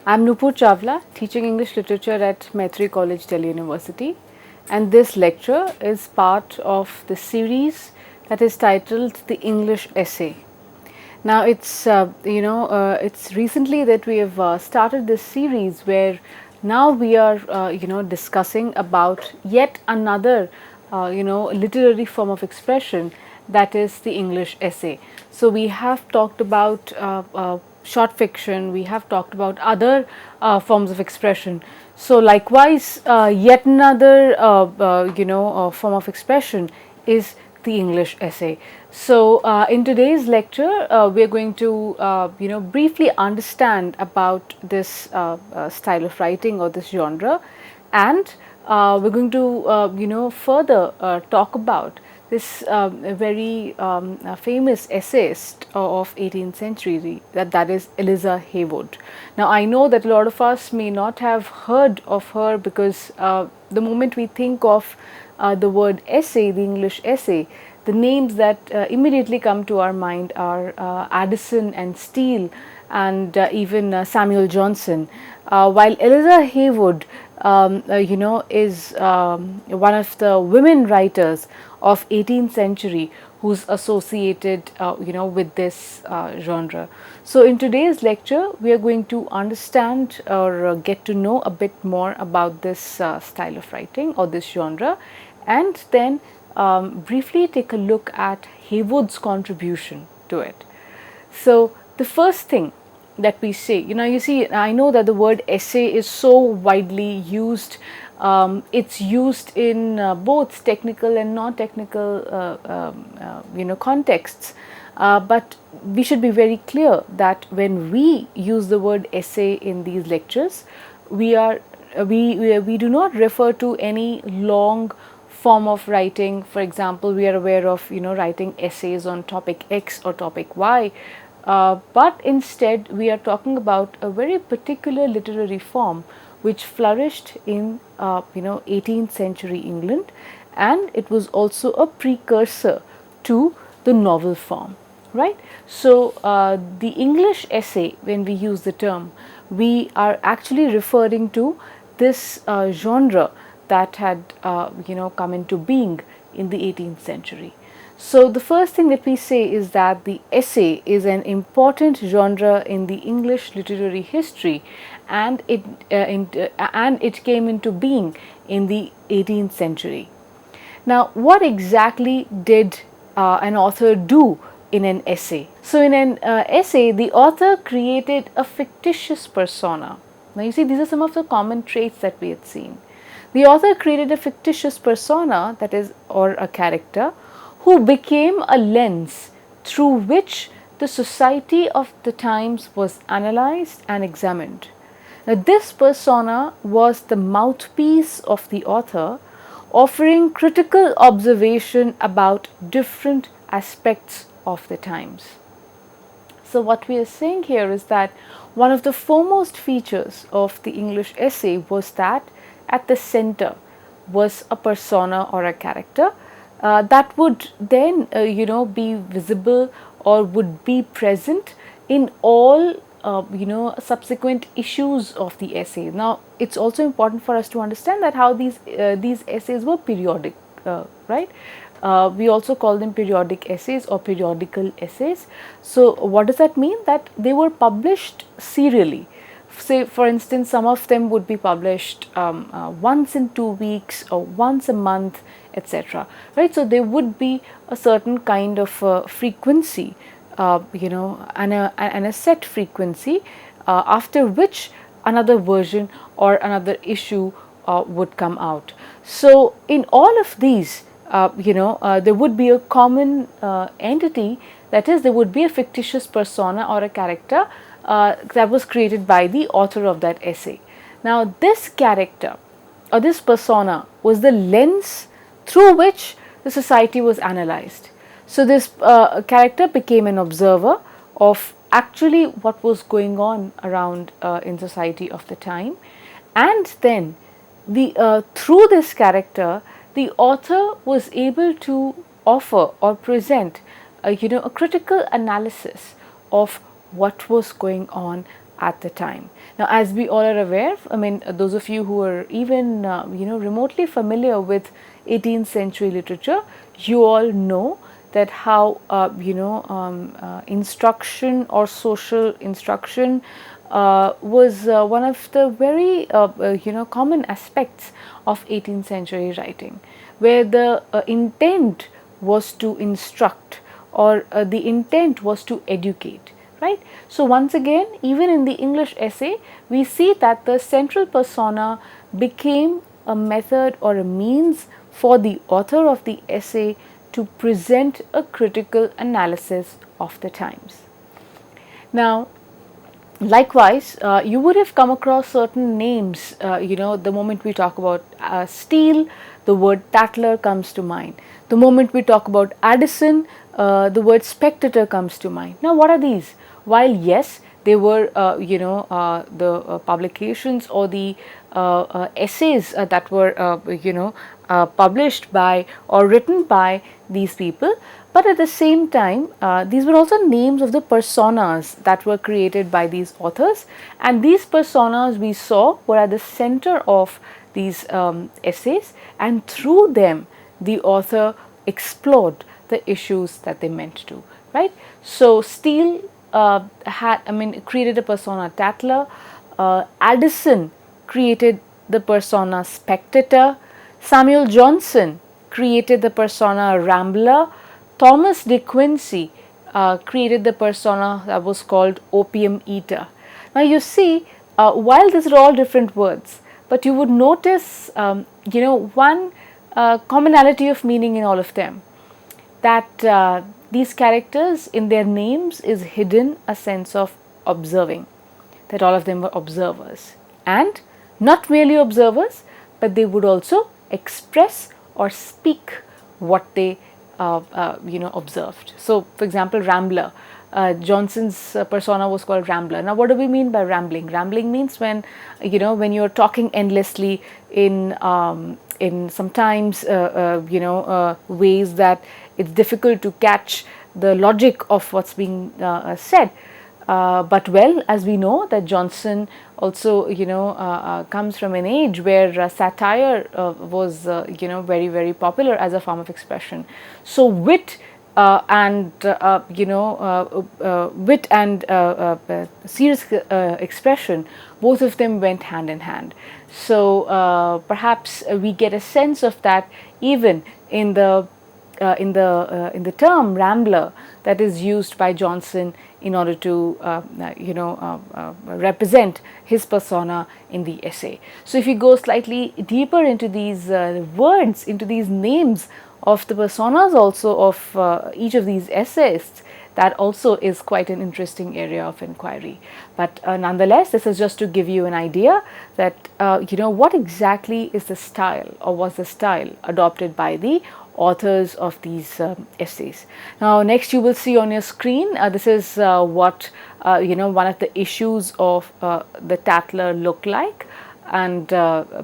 I'm Nupur Chawla, teaching English literature at Maitri College, Delhi University, and this lecture is part of the series that is titled The English Essay. Now, it's recently that we have started this series where now we are discussing about yet another literary form of expression, that is the English essay. So we have talked about short fiction, we have talked about other forms of expression. So likewise, yet another form of expression is the English essay. So in today's lecture, we are going to briefly understand about this style of writing or this genre, and we're going to further talk about this very famous essayist of 18th century, that is Eliza Haywood. Now I know that a lot of us may not have heard of her because the moment we think of the word essay, the English essay, the names that immediately come to our mind are Addison and Steele and even Samuel Johnson. While Eliza Haywood, is one of the women writers of 18th century who's associated, with this genre. So in today's lecture, we are going to understand or get to know a bit more about this style of writing or this genre, and then briefly take a look at Haywood's contribution to it. So the first thing that we say, you see, I know that the word essay is so widely used. It's used in both technical and non-technical, contexts. But we should be very clear that when we use the word essay in these lectures, we do not refer to any long form of writing. For example, we are aware of writing essays on topic X or topic Y, but instead we are talking about a very particular literary form which flourished in 18th century England, and it was also a precursor to the novel form, right? So the English essay, when we use the term, we are actually referring to this genre that had come into being in the 18th century. So the first thing that we say is that the essay is an important genre in the English literary history, and it came into being in the 18th century. Now, what exactly did an author do in an essay? So in an essay, the author created a fictitious persona. Now you see, these are some of the common traits that we had seen. The author created a fictitious persona, that is, or a character, who became a lens through which the society of the times was analyzed and examined. Now, this persona was the mouthpiece of the author, offering critical observation about different aspects of the times. So what we are saying here is that one of the foremost features of the English essay was that at the center was a persona or a character that would then be visible or would be present in all subsequent issues of the essay. Now it's also important for us to understand that how these essays were periodic, right? We also call them periodic essays or periodical essays. So what does that mean? That they were published serially. Say, for instance, some of them would be published once in 2 weeks or once a month, etc. Right? So there would be a certain kind of frequency, and a set frequency, after which another version or another issue would come out. So in all of these, there would be a common entity, that is, there would be a fictitious persona or a character that was created by the author of that essay. Now this character or this persona was the lens through which the society was analyzed. So this character became an observer of actually what was going on around in society of the time, and then through this character the author was able to offer or present a critical analysis of what was going on at the time. Now, as we all are aware, I mean, those of you who are even remotely familiar with 18th century literature, you all know that how instruction or social instruction was one of the very common aspects of 18th century writing, where the intent was to instruct, or the intent was to educate, right? So once again, even in the English essay, we see that the central persona became a method or a means for the author of the essay to present a critical analysis of the times. Now, likewise, you would have come across certain names, the moment we talk about Steele, the word Tatler comes to mind. The moment we talk about Addison, the word spectator comes to mind. Now, what are these? While yes, they were, the publications or the essays that were, published by or written by these people, but at the same time, these were also names of the personas that were created by these authors, and these personas we saw were at the center of these essays, and through them the author explored the issues that they meant to, right? So Steele created a persona Tatler. Addison created the persona spectator. Samuel Johnson created the persona rambler. Thomas De Quincey created the persona that was called opium eater. Now you see, while these are all different words, but you would notice, one commonality of meaning in all of them, that these characters, in their names is hidden a sense of observing, that all of them were observers, and not merely observers, but they would also express or speak what they observed. So, for example, rambler. Johnson's persona was called rambler. Now, what do we mean by rambling? Rambling means when you're talking endlessly in sometimes ways that it's difficult to catch the logic of what's being said. But well, as we know that Johnson also comes from an age where satire was very, very popular as a form of expression. So wit and serious expression, both of them went hand in hand. So perhaps we get a sense of that even in the term rambler that is used by Johnson in order to represent his persona in the essay. So if you go slightly deeper into these words, into these names of the personas also of each of these essayists, that also is quite an interesting area of inquiry. But nonetheless, this is just to give you an idea that what exactly is the style, or was the style adopted by the authors of these essays. Now, next you will see on your screen, this is what one of the issues of the Tatler look like, and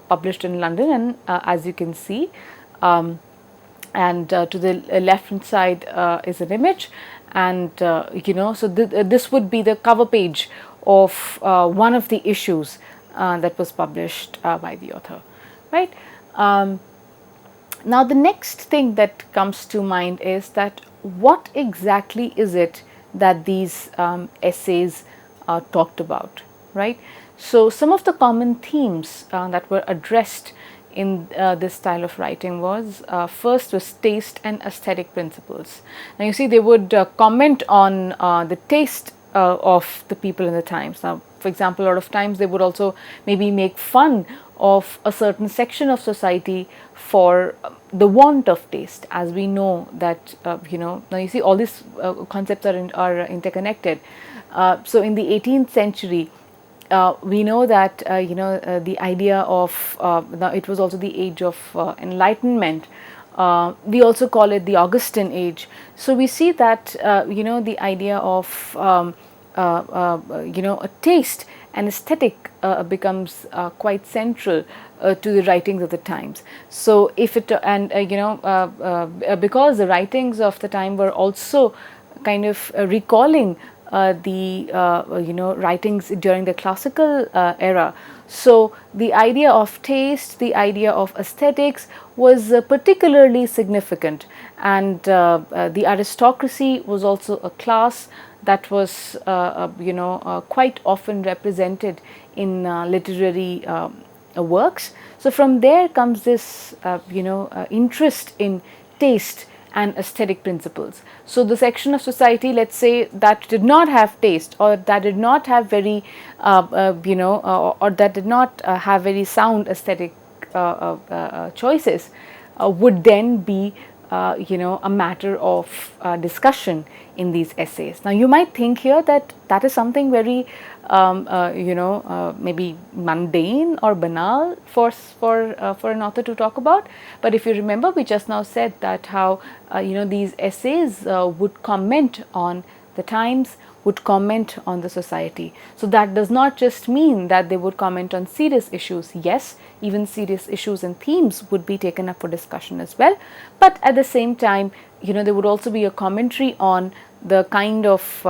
published in London, and as you can see, and to the left hand side is an image, and so this would be the cover page of one of the issues that was published by the author, right? Now, the next thing that comes to mind is that what exactly is it that these essays talked about, right? So, some of the common themes that were addressed in this style of writing was first was taste and aesthetic principles. Now, you see, they would comment on the taste of the people in the times. Now, for example, a lot of times they would also maybe make fun of a certain section of society for the want of taste, as we know that now you see all these concepts are interconnected. So in the 18th century, we know that the idea of now it was also the age of enlightenment. We also call it the Augustan age. So we see that the idea of a taste and aesthetic becomes quite central to the writings of the times. So if it because the writings of the time were also kind of recalling the writings during the classical era. So the idea of taste, the idea of aesthetics was particularly significant, and the aristocracy was also a class that was quite often represented in literary works. So from there comes this interest in taste and aesthetic principles. So the section of society, let's say, that did not have taste, or that did not have very or that did not have very sound aesthetic choices, would then be a matter of discussion in these essays. Now you might think here that that is something very maybe mundane or banal for an author to talk about. But if you remember, we just now said that how these essays would comment on the times, would comment on the society. So that does not just mean that they would comment on serious issues. Yes, even serious issues and themes would be taken up for discussion as well. But at the same time, there would also be a commentary on the kind of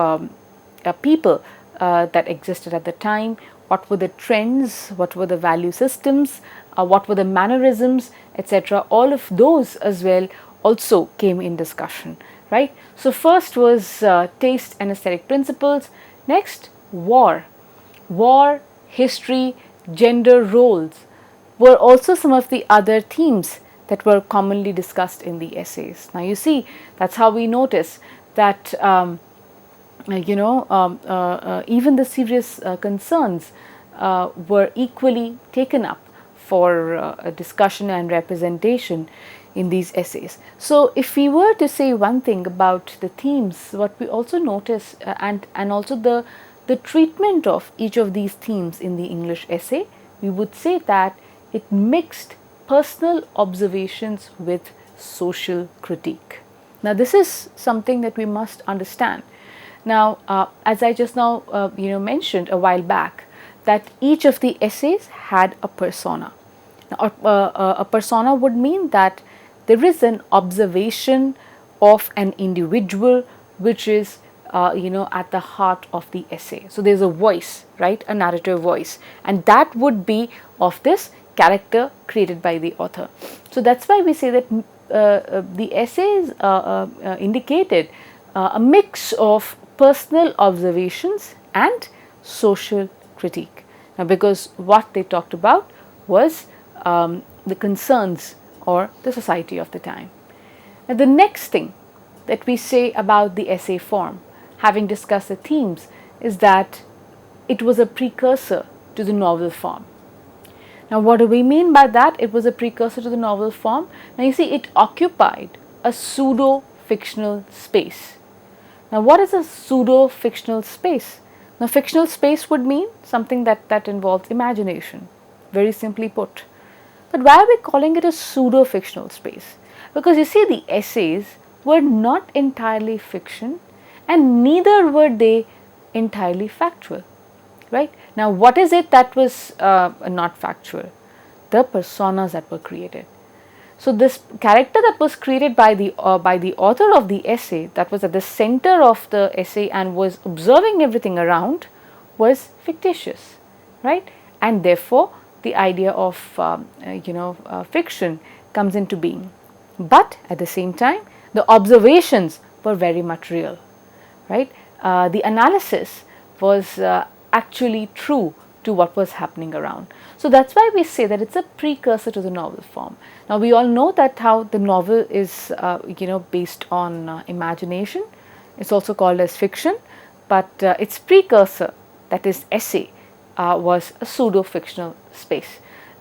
people that existed at the time, what were the trends, what were the value systems, what were the mannerisms, etc. All of those as well also came in discussion, right? So first was taste and aesthetic principles. Next, war, history, gender roles were also some of the other themes that were commonly discussed in the essays. Now you see, that's how we notice that even the serious concerns were equally taken up for a discussion and representation in these essays. So if we were to say one thing about the themes, what we also notice and also the treatment of each of these themes in the English essay, we would say that it mixed personal observations with social critique. Now this is something that we must understand. Now as I just now mentioned a while back, that each of the essays had a persona. Now, a persona would mean that there is an observation of an individual which is at the heart of the essay. So there's a voice, right, a narrative voice, and that would be of this character created by the author. So that's why we say that the essays indicated a mix of personal observations and social critique. Now because what they talked about was the concerns or the society of the time. Now the next thing that we say about the essay form, having discussed the themes, is that it was a precursor to the novel form. Now what do we mean by that? It was a precursor to the novel form. Now you see, it occupied a pseudo-fictional space. Now what is a pseudo-fictional space? Now fictional space would mean something that involves imagination, very simply put. But why are we calling it a pseudo-fictional space? Because you see, the essays were not entirely fiction and neither were they entirely factual, right? Now what is it that was not factual? The personas that were created. So this character that was created by the author of the essay, that was at the center of the essay and was observing everything around, was fictitious, right? And therefore the idea of fiction comes into being. But at the same time, the observations were very much real, right? The analysis was actually true to what was happening around. So that's why we say that it's a precursor to the novel form. Now we all know that how the novel is based on imagination. It's also called as fiction, but its precursor, that is essay, was a pseudo-fictional space.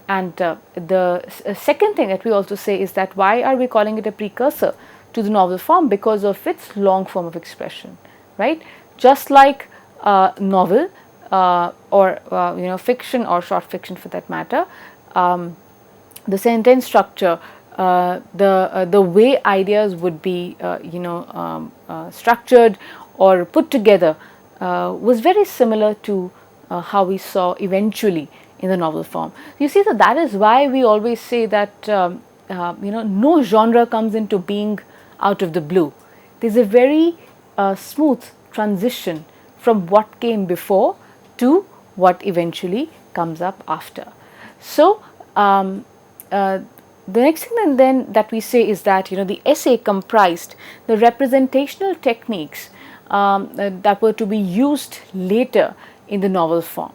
And the second thing that we also say is that why are we calling it a precursor to the novel form? Because of its long form of expression, right? Just like novel or fiction or short fiction for that matter, the sentence structure, the way ideas would be structured or put together was very similar to how we saw eventually in the novel form. You see, so that is why we always say that no genre comes into being out of the blue. There's a very smooth transition from what came before to what eventually comes up after. So, the next thing then that we say is that the essay comprised the representational techniques that were to be used later in the novel form.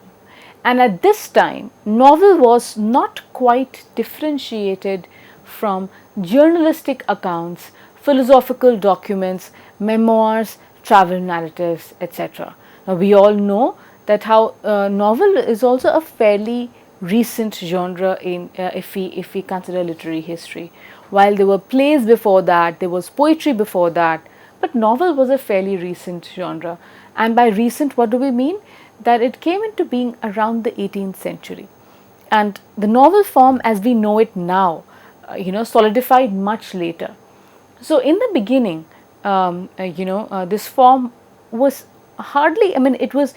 And at this time, novel was not quite differentiated from journalistic accounts, philosophical documents, memoirs, travel narratives, etc. Now, we all know that how novel is also a fairly recent genre in if we consider literary history. While there were plays before that, there was poetry before that, but novel was a fairly recent genre. And by recent, what do we mean? That it came into being around the 18th century, and the novel form as we know it now, solidified much later. So in the beginning, this form was hardly. I mean, it was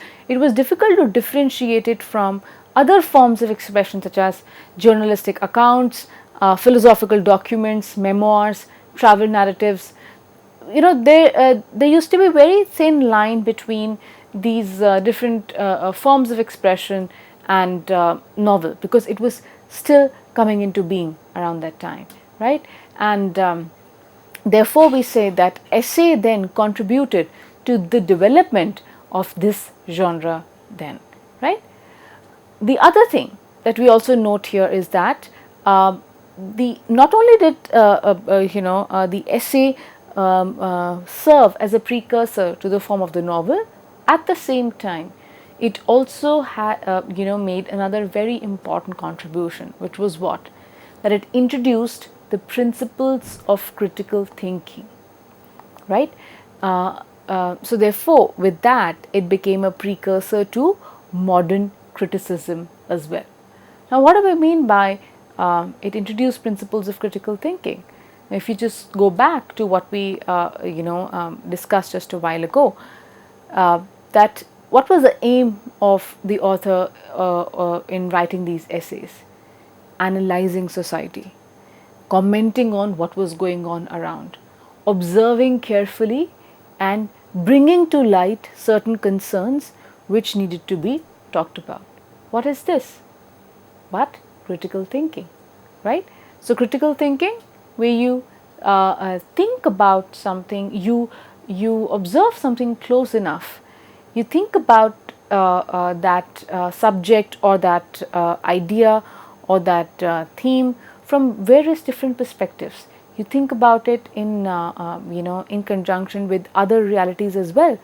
difficult to differentiate it from other forms of expression such as journalistic accounts, philosophical documents, memoirs, travel narratives. There used to be a very thin line between these different forms of expression and novel, because it was still coming into being around that time, right? And therefore we say that essay then contributed to the development of this genre then, right? The other thing that we also note here is that the not only did the essay serve as a precursor to the form of the novel, at the same time it also had made another very important contribution, which was what? That it introduced the principles of critical thinking, right? So therefore with that it became a precursor to modern criticism as well. Now, what do I mean by it introduced principles of critical thinking? If you just go back to what we discussed just a while ago, that what was the aim of the author in writing these essays? Analyzing society, commenting on what was going on around, observing carefully and bringing to light certain concerns which needed to be talked about. What is this? But critical thinking, right? So critical thinking, where you think about something, you observe something close enough, you think about that subject or that idea or that theme from various different perspectives. You think about it in in conjunction with other realities as well,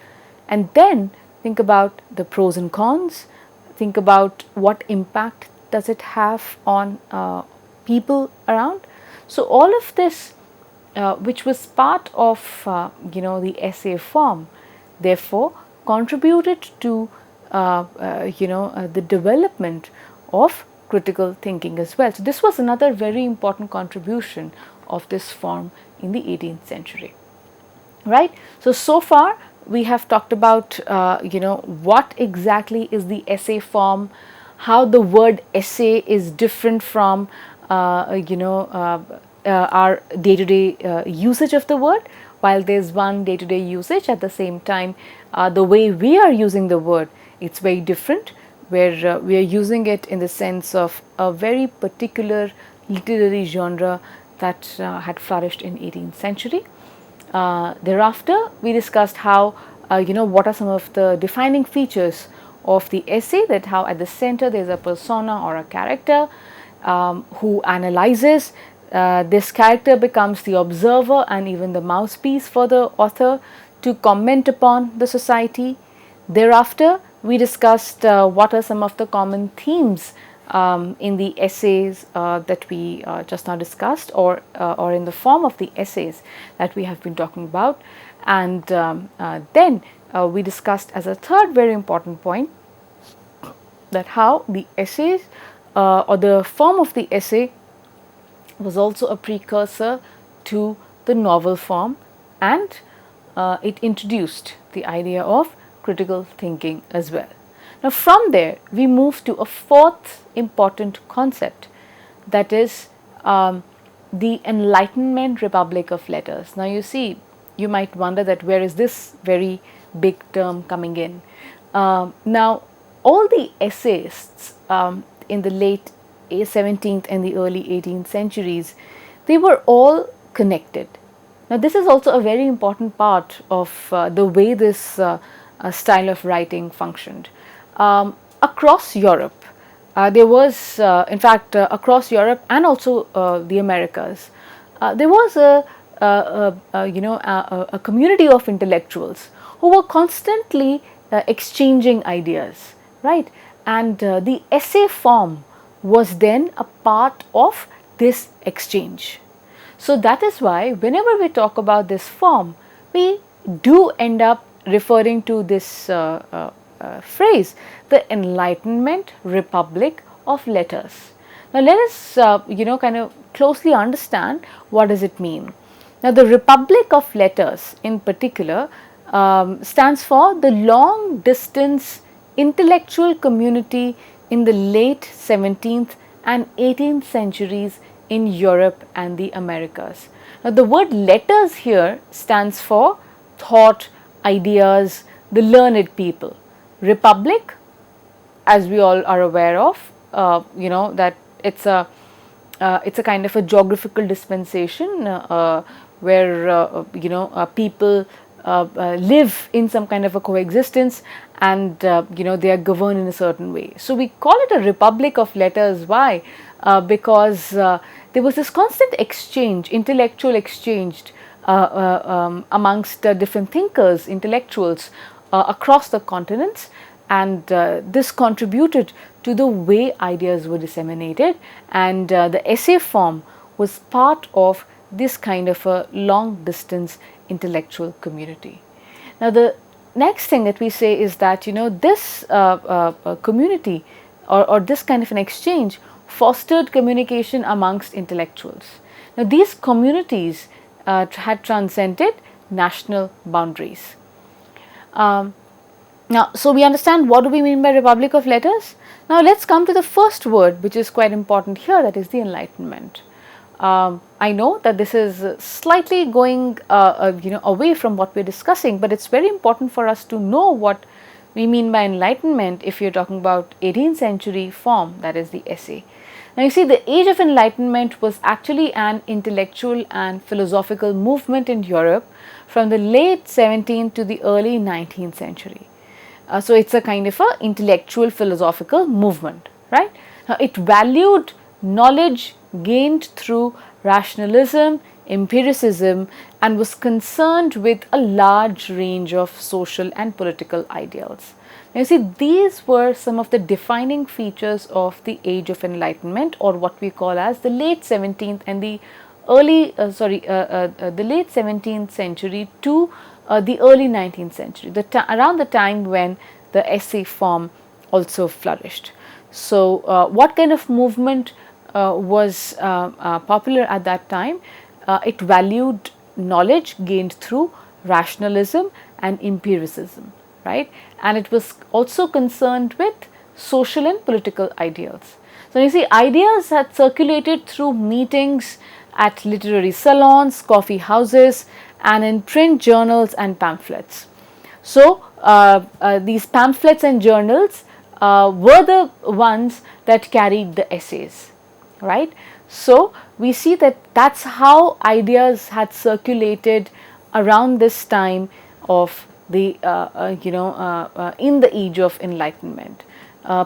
and then think about the pros and cons. Think about what impact does it have on people around. So all of this, which was part of the essay form, therefore contributed to the development of critical thinking as well. So this was another very important contribution of this form in the 18th century, right? So far we have talked about what exactly is the essay form, how the word essay is different from our day-to-day usage of the word. While there's one day-to-day usage, at the same time the way we are using the word, it's very different, where we are using it in the sense of a very particular literary genre that had flourished in 18th century. Thereafter we discussed how what are some of the defining features of the essay, that how at the center there is a persona or a character who analyzes. This character becomes the observer and even the mouthpiece for the author to comment upon the society. Thereafter we discussed what are some of the common themes in the essays that we just now discussed, or in the form of the essays that we have been talking about. And then we discussed as a third very important point that how the essays or the form of the essay was also a precursor to the novel form, and it introduced the idea of critical thinking as well. Now from there we move to a fourth important concept, that is the Enlightenment Republic of Letters. Now you see, you might wonder that where is this very big term coming in. Now, all the essayists in the late 17th and the early 18th centuries, they were all connected. Now, this is also a very important part of the way this style of writing functioned. Across Europe, there was, in fact, across Europe and also the Americas, there was a community of intellectuals who were constantly exchanging ideas, right? And the essay form was then a part of this exchange. So that is why whenever we talk about this form, we do end up referring to this phrase, the Enlightenment Republic of Letters. Now let us kind of closely understand what does it mean. Now the Republic of Letters in particular stands for the long distance intellectual community in the late 17th and 18th centuries in Europe and the Americas. Now the word letters here stands for thought, ideas, the learned people. Republic, as we all are aware of, that it's a kind of a geographical dispensation where people live in some kind of a coexistence, and they are governed in a certain way. So we call it a republic of letters. Why? Because there was this constant exchange, intellectual exchange amongst different thinkers, intellectuals across the continents, and this contributed to the way ideas were disseminated, and the essay form was part of this kind of a long distance intellectual community. Now the next thing that we say is that this community or this kind of an exchange fostered communication amongst intellectuals. Now these communities had transcended national boundaries. Now, so we understand what do we mean by Republic of Letters. Now let's come to the first word, which is quite important here, that is the Enlightenment. I know that this is slightly going away from what we're discussing, but it's very important for us to know what we mean by Enlightenment if you're talking about 18th century form, that is the essay. Now you see, the Age of Enlightenment was actually an intellectual and philosophical movement in Europe from the late 17th to the early 19th century. So it's a kind of a intellectual philosophical movement, right? Now it valued knowledge gained through rationalism, empiricism, and was concerned with a large range of social and political ideals. Now, you see, these were some of the defining features of the Age of Enlightenment, or what we call as the late 17th and the the late 17th century to the early 19th century, around the time when the essay form also flourished. So, what kind of movement was popular at that time? It valued knowledge gained through rationalism and empiricism, right? And it was also concerned with social and political ideals. So, you see, ideas had circulated through meetings at literary salons, coffee houses, and in print journals and pamphlets. So, these pamphlets and journals were the ones that carried the essays, right? So, we see that that's how ideas had circulated around this time of the in the Age of Enlightenment.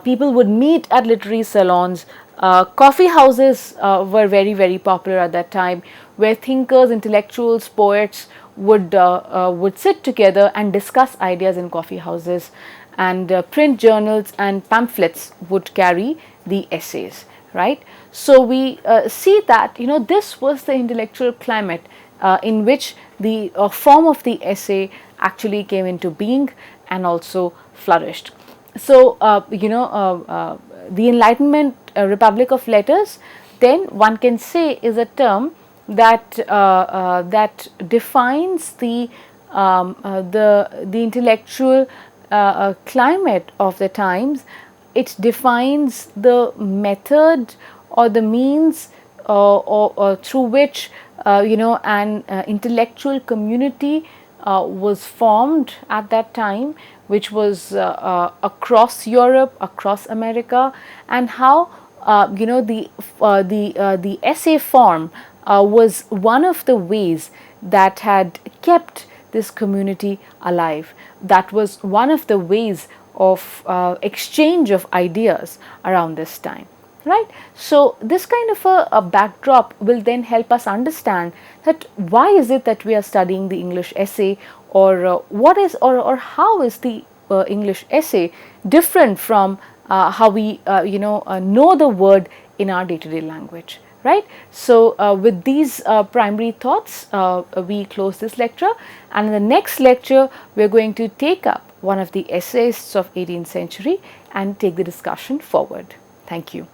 People would meet at literary salons. Coffee houses were very, very popular at that time, where thinkers, intellectuals, poets would sit together and discuss ideas in coffee houses, and print journals and pamphlets would carry the essays, right? So we see that this was the intellectual climate in which the form of the essay actually came into being and also flourished. So the Enlightenment Republic of Letters, then one can say, is a term that that defines the intellectual climate of the times. It defines the method or the means or through which an intellectual community was formed at that time, which was across Europe, across America, and how the essay form was one of the ways that had kept this community alive. That was one of the ways of exchange of ideas around this time, right? So this kind of a backdrop will then help us understand that why is it that we are studying the English essay, or what is, or how is the English essay different from how we know the word in our day-to-day language, right? So with these primary thoughts, we close this lecture, and in the next lecture we are going to take up one of the essayists of 18th century and take the discussion forward. Thank you.